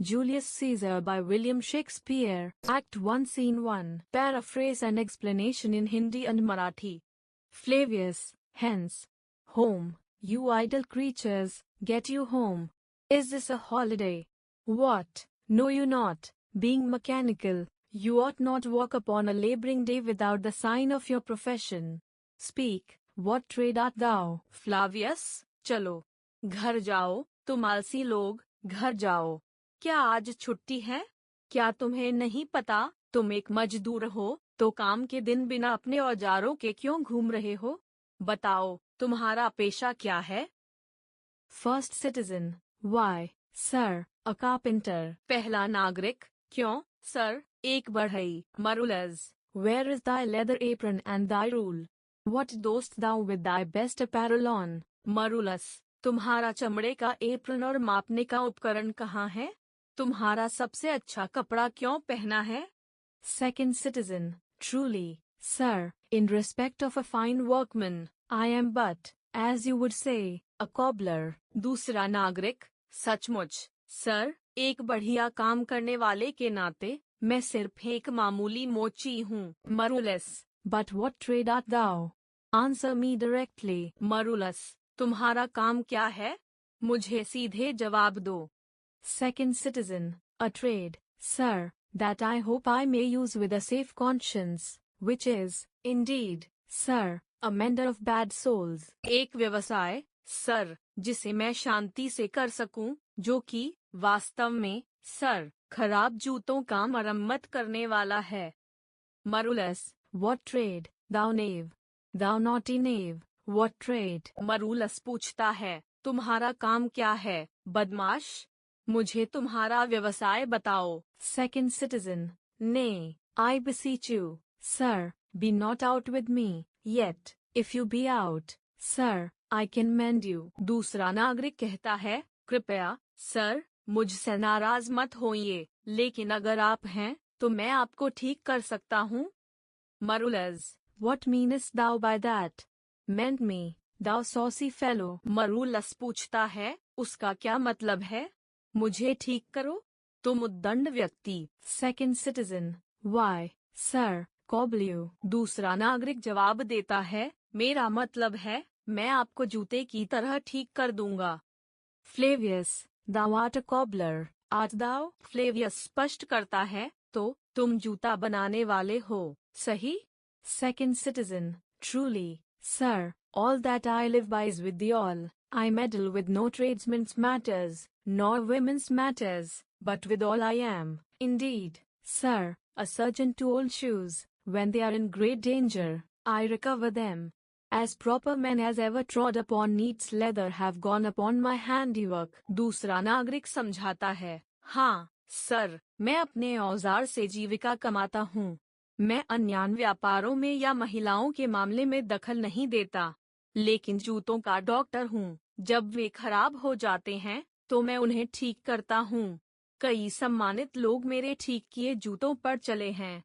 Julius Caesar by William Shakespeare. Act 1 Scene 1. Paraphrase and explanation in Hindi and Marathi. Flavius, hence. Home, you idle creatures, get you home. Is this a holiday? What? Know you not, being mechanical, you ought not walk upon a laboring day without the sign of your profession. Speak, what trade art thou? Flavius, चलो, घर जाओ, तुम आलसी लोग, घर जाओ। क्या आज छुट्टी है? क्या तुम्हें नहीं पता, तुम एक मजदूर हो, तो काम के दिन बिना अपने औजारों के क्यों घूम रहे हो? बताओ, तुम्हारा पेशा क्या है? First citizen. Why, sir, a carpenter. पहला नागरिक, क्यों, सर, एक बढ़ई। मरुलज, Where is thy leather apron and thy rule? What dost thou with thy best apparel on? मरुलस, तुम्हारा चमड़े का एप्रन और मापने का उपकरण कहाँ है? तुम्हारा सबसे अच्छा कपड़ा क्यों पहना है? Second citizen. Truly, sir, in respect of a fine workman, I am but, as you would say, a cobbler. दूसरा नागरिक, सचमुच, सर, एक बढ़िया काम करने वाले के नाते, मैं सिर्फ एक मामूली मोची हूँ। मरुलस, But what trade art thou? Answer me directly. मरुलस, तुम्हारा काम क्या है? मुझे सीधे जवाब दो। Second citizen. A trade, sir, that I hope I may use with a safe conscience, which is, indeed, sir, a mender of bad souls. एक व्यवसाय, सर, जिसे मैं शांति से कर सकूं, जो कि वास्तव में, सर, खराब जूतों का मरम्मत करने वाला है। मरुलस, What trade, thou knave? Thou naughty knave, what trade? मरुलस पूछता है, तुम्हारा काम क्या है, बदमाश? मुझे तुम्हारा व्यवसाय बताओ। Second citizen. Nay, I beseech you, sir, be not out with me, yet, if you be out, sir, I can mend you. दूसरा नागरिक कहता है, कृपया, सर, मुझसे नाराज मत होइए, लेकिन अगर आप हैं, तो मैं आपको ठीक कर सकता हूँ। मरुलस, What meanest thou by that? Mend me, thou saucy fellow. मरुलस पूछता है, उसका क्या मतलब है? मुझे ठीक करो, तुम उद्दंड व्यक्ति। Second citizen. Why, sir, cobble you. दूसरा नागरिक जवाब देता है, मेरा मतलब है, मैं आपको जूते की तरह ठीक कर दूंगा। Flavius, thou art a cobbler, art thou? Flavius स्पष्ट करता है, तो तुम जूता बनाने वाले हो, सही? Second citizen. Truly, sir, all that I live by is with the all. I meddle with no tradesmen's matters, nor women's matters, but with all I am, indeed, sir, a surgeon to old shoes. When they are in great danger, I recover them. As proper men as ever trod upon neat's leather have gone upon my handiwork. दूसरा नागरिक समझाता है, हाँ, sir, मैं अपने औजार से जीविका कमाता हूँ। मैं अन्य व्यापारों में या महिलाओं के मामले में दखल नहीं देता, लेकिन जूतों का डॉक्टर हूँ। जब वे खराब हो जाते हैं, तो मैं उन्हें ठीक करता हूँ। कई सम्मानित लोग मेरे ठीक किए जूतों पर चले हैं।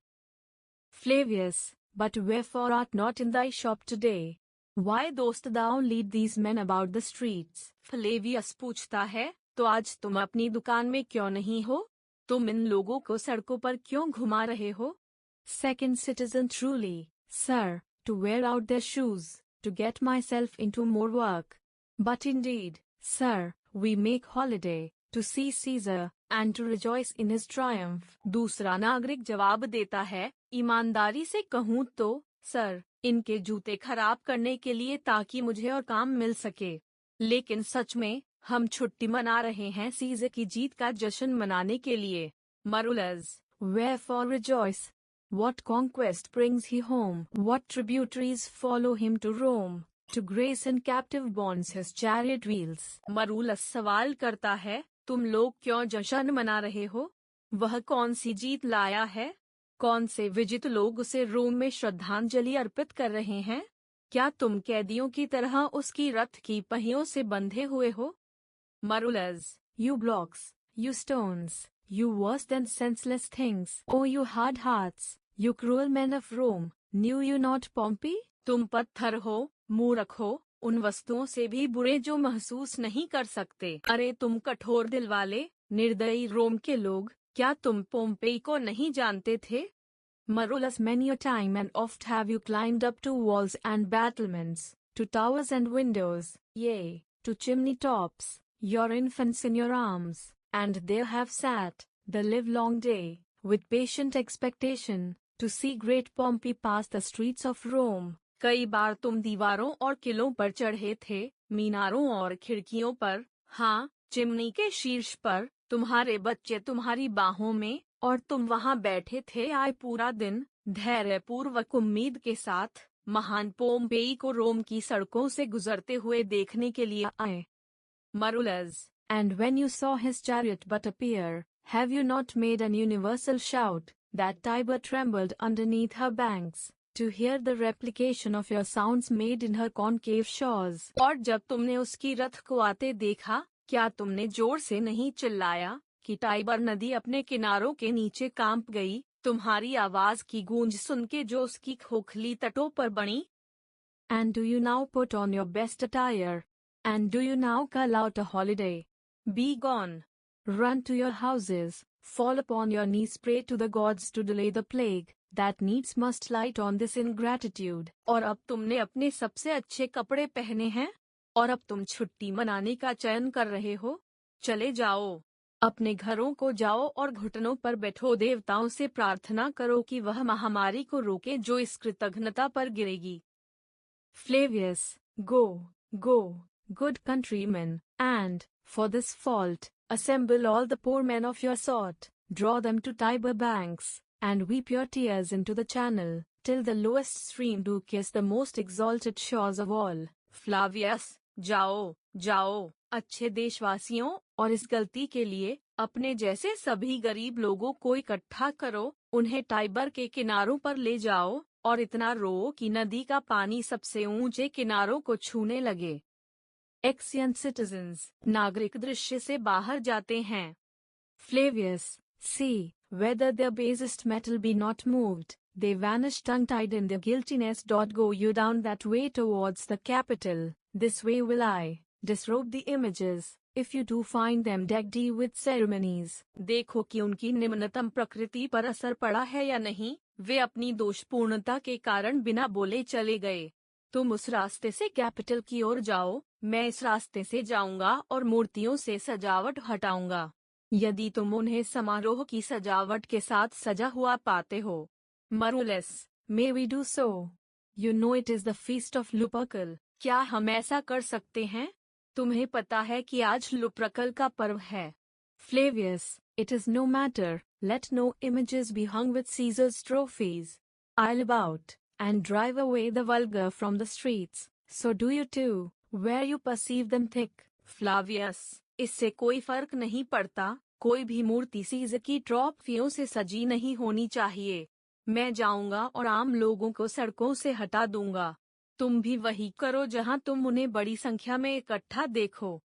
Flavius, but wherefore art not in thy shop today? Why dost thou lead these men about the streets? Flavius पूछता है, तो आज तुम अपनी दुकान में क्यों नहीं हो? तुम इन लोगों को सड़कों पर क्यों घुमा रहे हो? Second citizen. Truly, sir, to wear out their shoes, to get myself into more work. But indeed, sir, we make holiday, to see Caesar, and to rejoice in his triumph. दूसरा नागरिक जवाब देता है, ईमानदारी से कहूँ तो, सर, इनके जूते खराब करने के लिए ताकि मुझे और काम मिल सके। लेकिन सच में, हम छुट्टी मना रहे हैं सीज़र की जीत का जश्न मनाने के लिए। मरुलस, Wherefore rejoice? What conquest brings he home? What tributaries follow him to Rome? To grace and captive bonds his chariot wheels. मरुलस सवाल करता है, तुम लोग क्यों जश्न मना रहे हो? वह कौन सी जीत लाया है? कौन से विजित लोग उसे रोम में श्रद्धांजलि अर्पित कर रहे हैं? क्या तुम कैदियों की तरह उसकी रथ की पहियों से बंधे हुए हो? मरुलस, You blocks, you stones, you worse than senseless things. Oh, you hard hearts, you cruel men of Rome, knew you not Pompey? तुम पत्थर हो, मूर्ख हो, उन वस्तुओं से भी बुरे जो महसूस नहीं कर सकते। अरे तुम कठोर दिल वाले, निर्दयी रोम के लोग, क्या तुम पोम्पेई को नहीं जानते थे? Marulus, many a time and oft have you climbed up to walls and battlements, to towers and windows, yea, to chimney tops, your infants in your arms, and there have sat, the livelong day, with patient expectation, to see great Pompey pass the streets of Rome. कई बार तुम दीवारों और किलों पर चढ़े थे, मीनारों और खिड़कियों पर, हाँ, चिमनी के शीर्ष पर, तुम्हारे बच्चे तुम्हारी बाहों में, और तुम वहां बैठे थे आए पूरा दिन, धैर्यपूर्वक उम्मीद के साथ, महान पोम्पेई को रोम की सड़कों से गुजरते हुए देखने के लिए आए। मरुलस, And when you saw his chariot but appear, have you not made an universal shout, that Tiber trembled underneath her banks, to hear the replication of your sounds made in her concave shores? और जब तुमने उसकी रथ को आते देखा, क्या तुमने जोर से नहीं चिल्लाया कि टाइबर नदी अपने किनारों के नीचे कांप गई, तुम्हारी आवाज की गूंज सुन के जो उसकी खोखली तटों पर बनी? And do you now put on your best attire? And do you now call out a holiday? Be gone. Run to your houses, fall upon your knees, pray to the gods to delay the plague, that needs must light on this ingratitude. और अब तुमने अपने सबसे अच्छे कपड़े पहने हैं, और अब तुम छुट्टी मनाने का चयन कर रहे हो? चले जाओ, अपने घरों को जाओ और घुटनों पर बैठो, देवताओं से प्रार्थना करो कि वह महामारी को रोके जो इस कृतघ्नता पर गिरेगी। Flavius, go, good countrymen, and, for this fault, assemble all the poor men of your sort, draw them to Tiber banks, and weep your tears into the channel, till the lowest stream do kiss the most exalted shores of all. फ्लावियस, जाओ, अच्छे देशवासियों, और इस गलती के लिए अपने जैसे सभी गरीब लोगों को इकट्ठा करो, उन्हें टाइबर के किनारों पर ले जाओ, और इतना रो कि नदी का पानी सबसे ऊंचे किनारों को छूने लगे। Exeunt citizens, नागरिक दृश्य से बाहर जाते हैं। Flavius, see, whether their basest metal be not moved, they vanish tongue-tied in their guiltiness. Go you down that way towards the capital, this way will I, disrobe the images, if you do find them decked with ceremonies. देखो कि उनकी निम्नतम प्रकृति पर असर पड़ा है या नहीं, वे अपनी दोषपूर्णता के कारण बिना बोले चले गए। तुम उस रास्ते से कैपिटल की ओर जाओ, मैं इस रास्ते से जाऊंगा और मूर्तियों से सजावट हटाऊंगा। यदि तुम उन्हें समारोह की सजावट के साथ सजा हुआ पाते हो। मरुलस, may we do so? You know it is the feast of Lupercal. क्या हम ऐसा कर सकते हैं? तुम्हें पता है कि आज लुप्रकल का पर्व है। Flavius, it is no matter, let no images be hung with Caesar's trophies. I'll about, and drive away the vulgar from the streets, so do you too, where you perceive them thick. फ्लावियस, इससे कोई फर्क नहीं पड़ता, कोई भी मूर्ति scissor की ट्रॉफियों से सजी नहीं होनी चाहिए। मैं जाऊंगा और आम लोगों को सड़कों से हटा दूंगा। तुम भी वही करो जहां तुम उन्हें बड़ी संख्या में इकट्ठा देखो।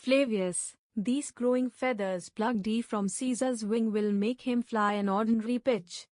Flavius, these growing feathers plucked from Caesar's wing will make him fly an ordinary pitch,